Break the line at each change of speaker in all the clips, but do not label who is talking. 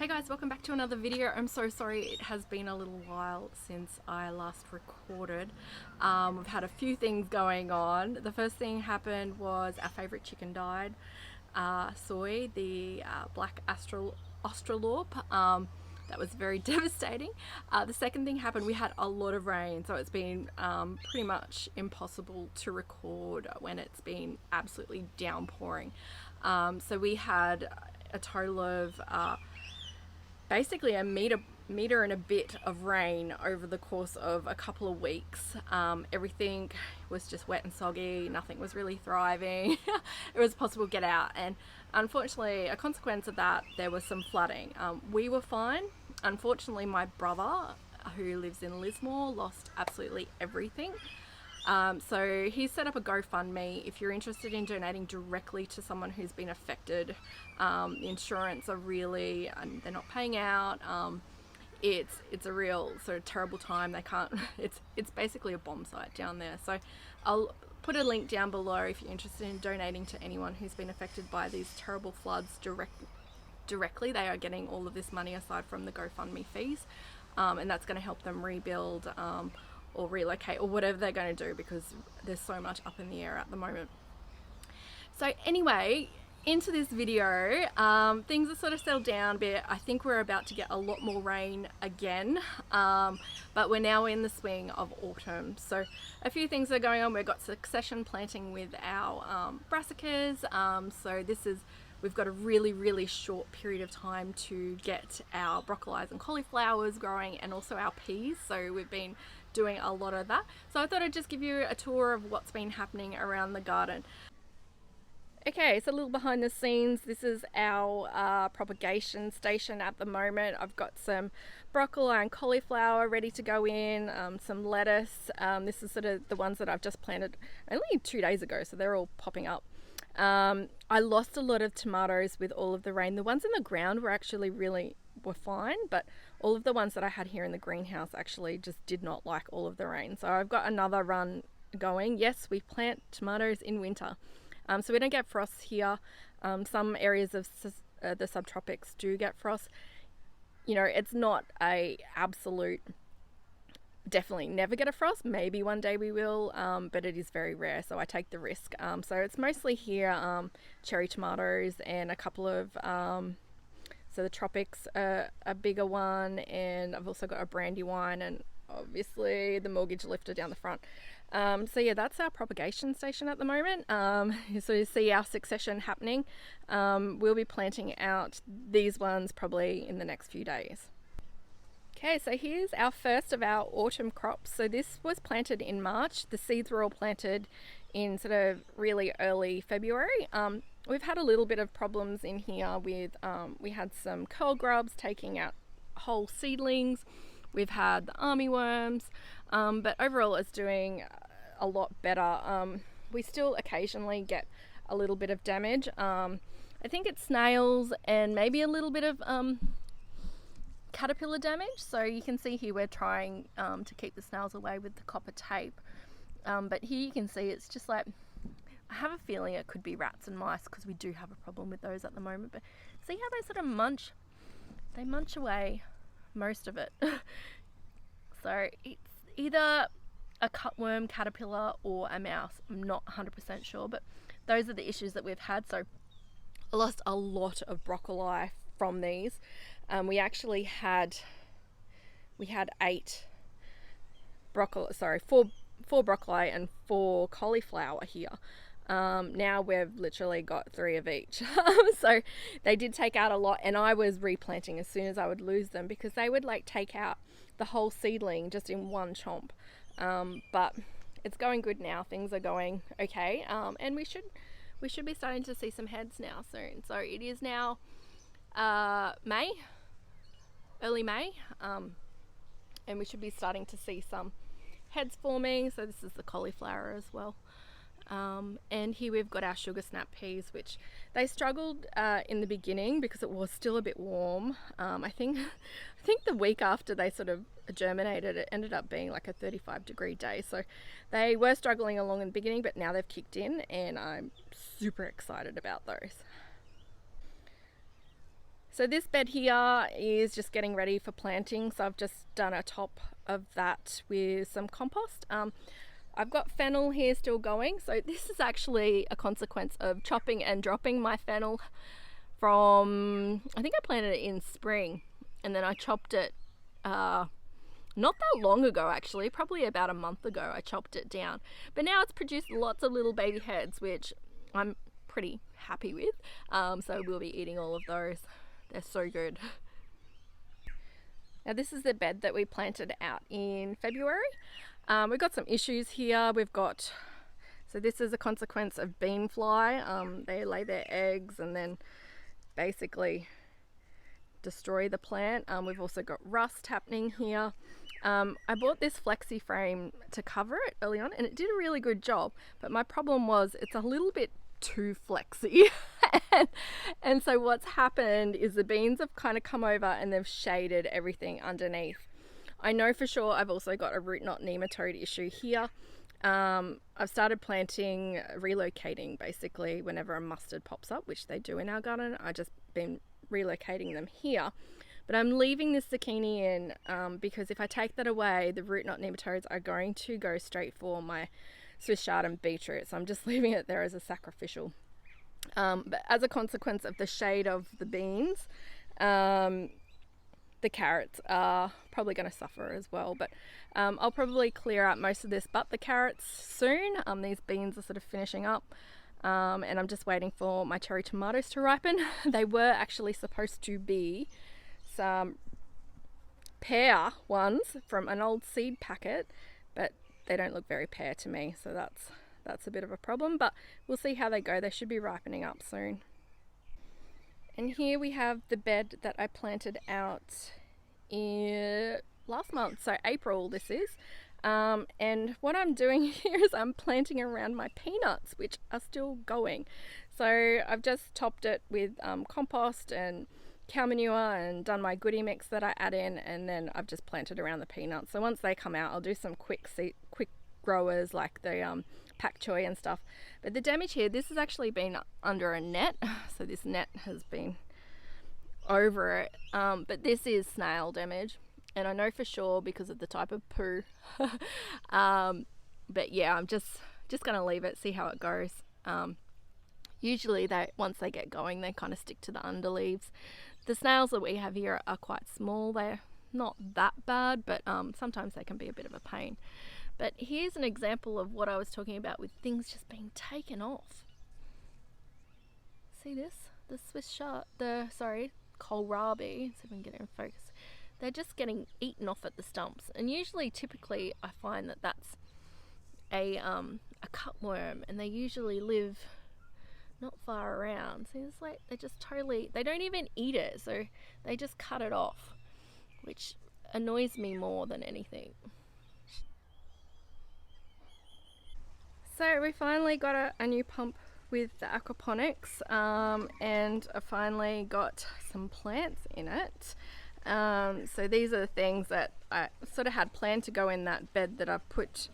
Hey guys, welcome back to another video. I'm so sorry it has been a little while since I last recorded. We've had a few things going on. The first thing happened was our favourite chicken died, Soy, the black Australorp. That was very devastating. The second thing happened, we had a lot of rain, so it's been pretty much impossible to record when it's been absolutely downpouring. So we had a total of basically a meter and a bit of rain over the course of a couple of weeks. Everything was just wet and soggy, nothing was really thriving. It was possible to get out, and unfortunately a consequence of that, there was some flooding. We were fine. Unfortunately, my brother, who lives in Lismore, lost absolutely everything. So he set up a GoFundMe. If you're interested in donating directly to someone who's been affected, the insurance are really, they're not paying out. It's a real sort of terrible time. They can't, it's basically a bomb site down there. So I'll put a link down below if you're interested in donating to anyone who's been affected by these terrible floods directly. They are getting all of this money aside from the GoFundMe fees, and that's going to help them rebuild, or relocate, or whatever they're going to do, because there's so much up in the air at the moment. So anyway, into this video, things are sort of settled down a bit. I think we're about to get a lot more rain again, but we're now in the swing of autumn. So a few things are going on. We've got succession planting with our brassicas. So we've got a really short period of time to get our broccolis and cauliflowers growing, and also our peas. So we've been doing a lot of that. So I thought I'd just give you a tour of what's been happening around the garden. Okay, so a little behind the scenes. This is our propagation station at the moment. I've got some broccoli and cauliflower ready to go in, some lettuce. This is sort of the ones that I've just planted only 2 days ago, so they're all popping up. I lost a lot of tomatoes with all of the rain. The ones in the ground were fine, but all of the ones that I had here in the greenhouse actually just did not like all of the rain. So I've got another run going. Yes, we plant tomatoes in winter, so we don't get frost here. Some areas of the subtropics do get frost. You know, it's not a absolute definitely never get a frost. Maybe one day we will, but it is very rare, so I take the risk. So it's mostly here cherry tomatoes and a couple of so the tropics are a bigger one, and I've also got a brandywine, and obviously the mortgage lifter down the front. So yeah, that's our propagation station at the moment. So you see our succession happening. We'll be planting out these ones probably in the next few days. Okay, so here's our first of our autumn crops. So this was planted in March. The seeds were all planted in sort of really early February. We've had a little bit of problems in here with, we had some curl grubs taking out whole seedlings. We've had the armyworms, but overall it's doing a lot better. We still occasionally get a little bit of damage. I think it's snails and maybe a little bit of caterpillar damage. So you can see here we're trying to keep the snails away with the copper tape, but here you can see it's just like, I have a feeling it could be rats and mice, because we do have a problem with those at the moment. But see how they sort of munch away most of it. So it's either a cutworm, caterpillar, or a mouse. I'm not 100% sure, but those are the issues that we've had. So I lost a lot of broccoli from these. We actually had 4 broccoli and 4 cauliflower here. Now we've literally got 3 of each. So they did take out a lot, and I was replanting as soon as I would lose them, because they would like take out the whole seedling just in one chomp. But it's going good now. Things are going okay, and we should be starting to see some heads now soon. So it is now early May, and we should be starting to see some heads forming. So this is the cauliflower as well. And here we've got our sugar snap peas, which they struggled in the beginning because it was still a bit warm. I think the week after they sort of germinated, it ended up being like a 35-degree day. So they were struggling along in the beginning, but now they've kicked in, and I'm super excited about those. So this bed here is just getting ready for planting. So I've just done a top of that with some compost. I've got fennel here still going. So this is actually a consequence of chopping and dropping my fennel from, I think I planted it in spring, and then I chopped it not that long ago actually, probably about a month ago I chopped it down. But now it's produced lots of little baby heads, which I'm pretty happy with. So we'll be eating all of those. They're so good. Now this is the bed that we planted out in February. We've got some issues here. So this is a consequence of bean fly. They lay their eggs and then basically destroy the plant. We've also got rust happening here. I bought this flexi frame to cover it early on and it did a really good job, but my problem was it's a little bit too flexy. and so what's happened is the beans have kind of come over and they've shaded everything underneath. I know for sure I've also got a root knot nematode issue here. I've started planting, relocating basically whenever a mustard pops up, which they do in our garden. I've just been relocating them here. But I'm leaving this zucchini in because if I take that away, the root knot nematodes are going to go straight for my Swiss chard and beetroot. So I'm just leaving it there as a sacrificial. But as a consequence of the shade of the beans, the carrots are probably going to suffer as well. But I'll probably clear out most of this, but the carrots soon. These beans are sort of finishing up. And I'm just waiting for my cherry tomatoes to ripen. They were actually supposed to be some pear ones from an old seed packet, but they don't look very pear to me, so that's a bit of a problem, but we'll see how they go. They should be ripening up soon. And here we have the bed that I planted out in last month, so April this is. And what I'm doing here is I'm planting around my peanuts, which are still going. So I've just topped it with compost and cow manure and done my goodie mix that I add in, and then I've just planted around the peanuts. So once they come out, I'll do some quick growers like the pak choy and stuff. But the damage here, this has actually been under a net, so this net has been over it. But this is snail damage, and I know for sure because of the type of poo. But yeah, I'm just gonna leave it, see how it goes. Usually once they get going, they kind of stick to the underleaves. The snails that we have here are quite small. They're not that bad, but sometimes they can be a bit of a pain. But here's an example of what I was talking about with things just being taken off. See this? The Swiss chard, kohlrabi, see if we can get it in focus. They're just getting eaten off at the stumps. And usually, typically, I find that that's a cutworm, and they usually live not far around. See, it's like they don't even eat it, so they just cut it off, which annoys me more than anything. So we finally got a new pump with the Aquaponics, and I finally got some plants in it. So these are the things that I sort of had planned to go in that bed that I've put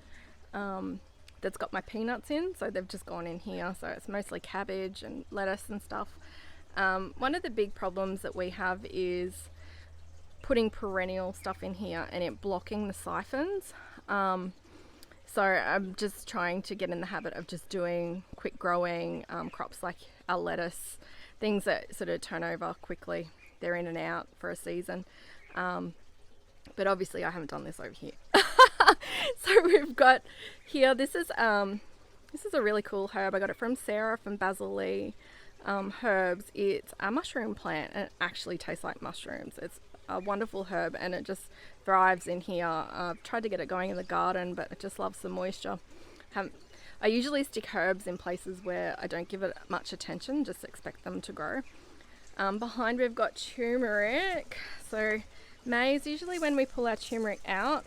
that's got my peanuts in, so they've just gone in here. So it's mostly cabbage and lettuce and stuff. One of the big problems that we have is putting perennial stuff in here and it blocking the siphons. So I'm just trying to get in the habit of just doing quick growing crops like our lettuce, things that sort of turn over quickly. They're in and out for a season. But obviously I haven't done this over here. So we've got here, this is a really cool herb. I got it from Sarah from Basil Lee Herbs. It's a mushroom plant and it actually tastes like mushrooms. It's a wonderful herb and it just thrives in here. I've tried to get it going in the garden, but it just loves the moisture. I usually stick herbs in places where I don't give it much attention, just expect them to grow. Behind we've got turmeric. So maize, usually when we pull our turmeric out,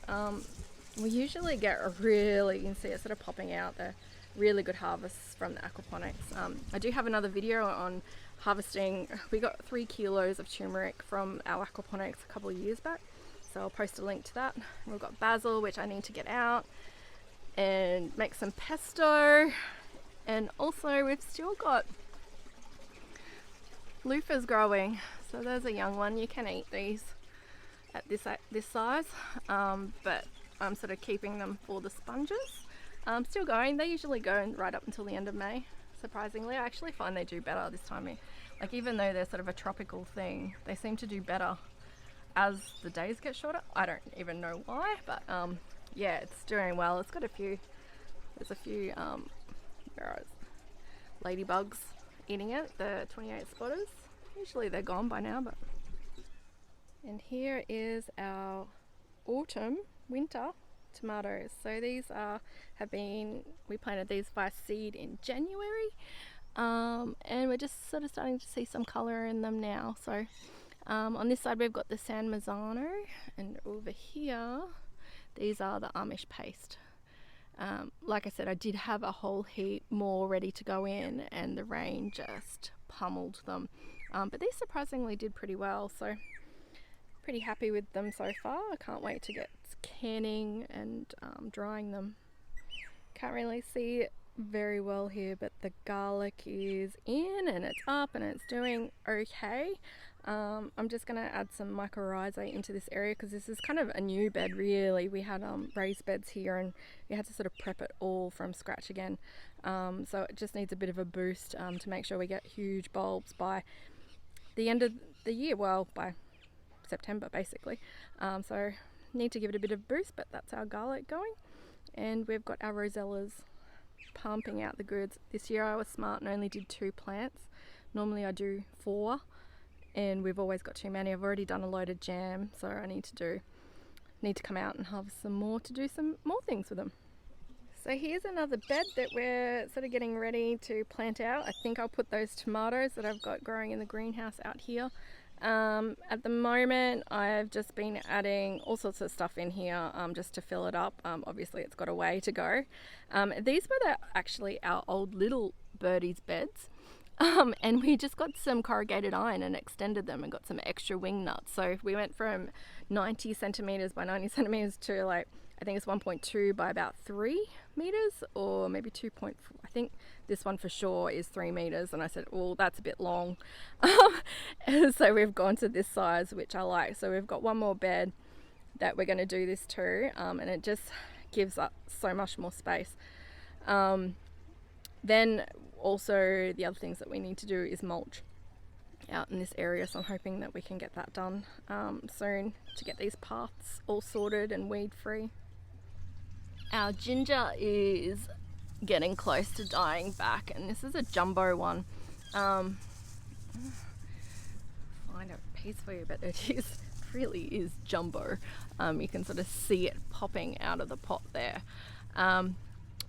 we usually get you can see it sort of popping out, the really good harvests from the Aquaponics. I do have another video on harvesting. We got 3 kilos of turmeric from our Aquaponics a couple of years back, so I'll post a link to that. We've got basil, which I need to get out and make some pesto, and also we've still got loofah's growing. So there's a young one. You can eat these at this size, but I'm sort of keeping them for the sponges. Still going. They usually go right up until the end of May. Surprisingly, I actually find they do better this time. Like, even though they're sort of a tropical thing, they seem to do better as the days get shorter. I don't even know why, but yeah, it's doing well. It's got a few. There's a few ladybugs eating it. The 28 spotters. Usually they're gone by now, but. And here is our winter tomatoes. So these we planted these by seed in January, and we're just sort of starting to see some colour in them now. So on this side we've got the San Marzano, and over here these are the Amish paste. Like I said, I did have a whole heap more ready to go in, and the rain just pummeled them, but these surprisingly did pretty well, so pretty happy with them so far. I can't wait to get canning and drying them. Can't really see it very well here, but the garlic is in and it's up and it's doing okay. I'm just going to add some mycorrhizae into this area because this is kind of a new bed really. We had raised beds here and we had to sort of prep it all from scratch again. So it just needs a bit of a boost to make sure we get huge bulbs by the end of the year, well, by September basically. So need to give it a bit of boost, but that's our garlic going. And we've got our rosellas pumping out the goods. This year I was smart and only did 2 plants. Normally I do 4, and we've always got too many. I've already done a load of jam, so I need to come out and harvest some more to do some more things with them. So here's another bed that we're sort of getting ready to plant out. I think I'll put those tomatoes that I've got growing in the greenhouse out here. At the moment I've just been adding all sorts of stuff in here just to fill it up. Obviously it's got a way to go. These were actually our old little birdies beds, and we just got some corrugated iron and extended them and got some extra wing nuts. So we went from 90 centimeters by 90 centimeters to, like, I think it's 1.2 by about 3 meters, or maybe 2.4. I think this one for sure is 3 meters, and I said, well, that's a bit long. So we've gone to this size, which I like. So we've got one more bed that we're going to do this to, and it just gives up so much more space. Then also the other things that we need to do is mulch out in this area, so I'm hoping that we can get that done soon to get these paths all sorted and weed free. Our ginger is getting close to dying back, and this is a jumbo one. Find a piece for you, but it really is jumbo. You can sort of see it popping out of the pot there.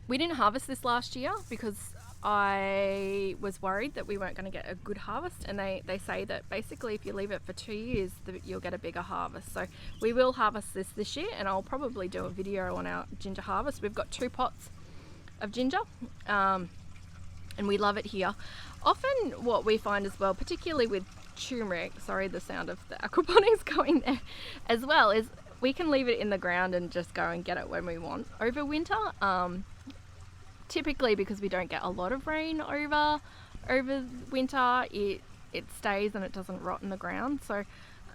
We didn't harvest this last year because I was worried that we weren't going to get a good harvest, and they say that basically if you leave it for 2 years you'll get a bigger harvest. So we will harvest this year, and I'll probably do a video on our ginger harvest. We've got 2 pots of ginger, and we love it here. Often what we find as well, particularly with turmeric, sorry the sound of the aquaponics going there as well, is we can leave it in the ground and just go and get it when we want over winter. Typically, because we don't get a lot of rain over winter, it stays and it doesn't rot in the ground. So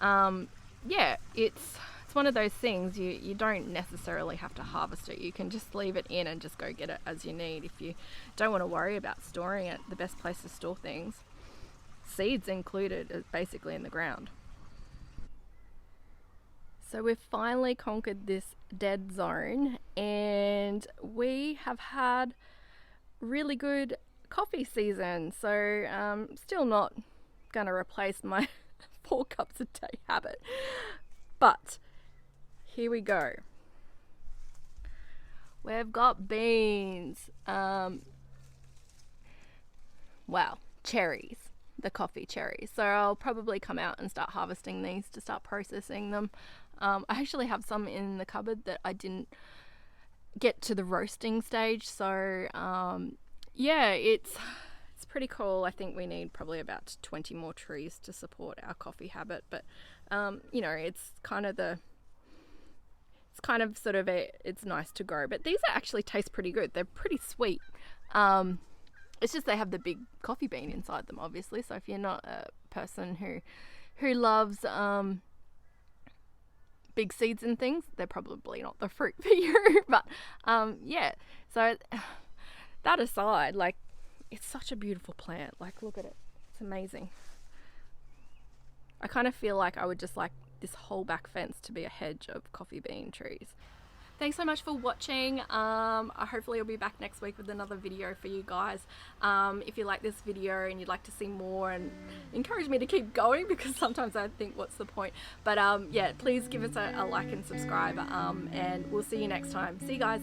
yeah, it's one of those things, you don't necessarily have to harvest it. You can just leave it in and just go get it as you need. If you don't want to worry about storing it, the best place to store things, seeds included, is basically in the ground. So we've finally conquered this dead zone, and we have had really good coffee season. So still not going to replace my 4 cups a day habit, but here we go. We've got beans. Wow, cherries. The coffee cherries. So I'll probably come out and start harvesting these to start processing them. I actually have some in the cupboard that I didn't get to the roasting stage. So yeah, it's pretty cool. I think we need probably about 20 more trees to support our coffee habit. But you know, it's nice to grow. But these actually taste pretty good. They're pretty sweet. It's just they have the big coffee bean inside them, obviously. So if you're not a person who loves big seeds and things, they're probably not the fruit for you. But yeah, so that aside, like, it's such a beautiful plant. Like, look at it, it's amazing. I kind of feel like I would just like this whole back fence to be a hedge of coffee bean trees. Thanks so much for watching. Hopefully I'll be back next week with another video for you guys. If you like this video and you'd like to see more, and encourage me to keep going, because sometimes I think, what's the point? But yeah, please give us a like and subscribe, and we'll see you next time. See you guys.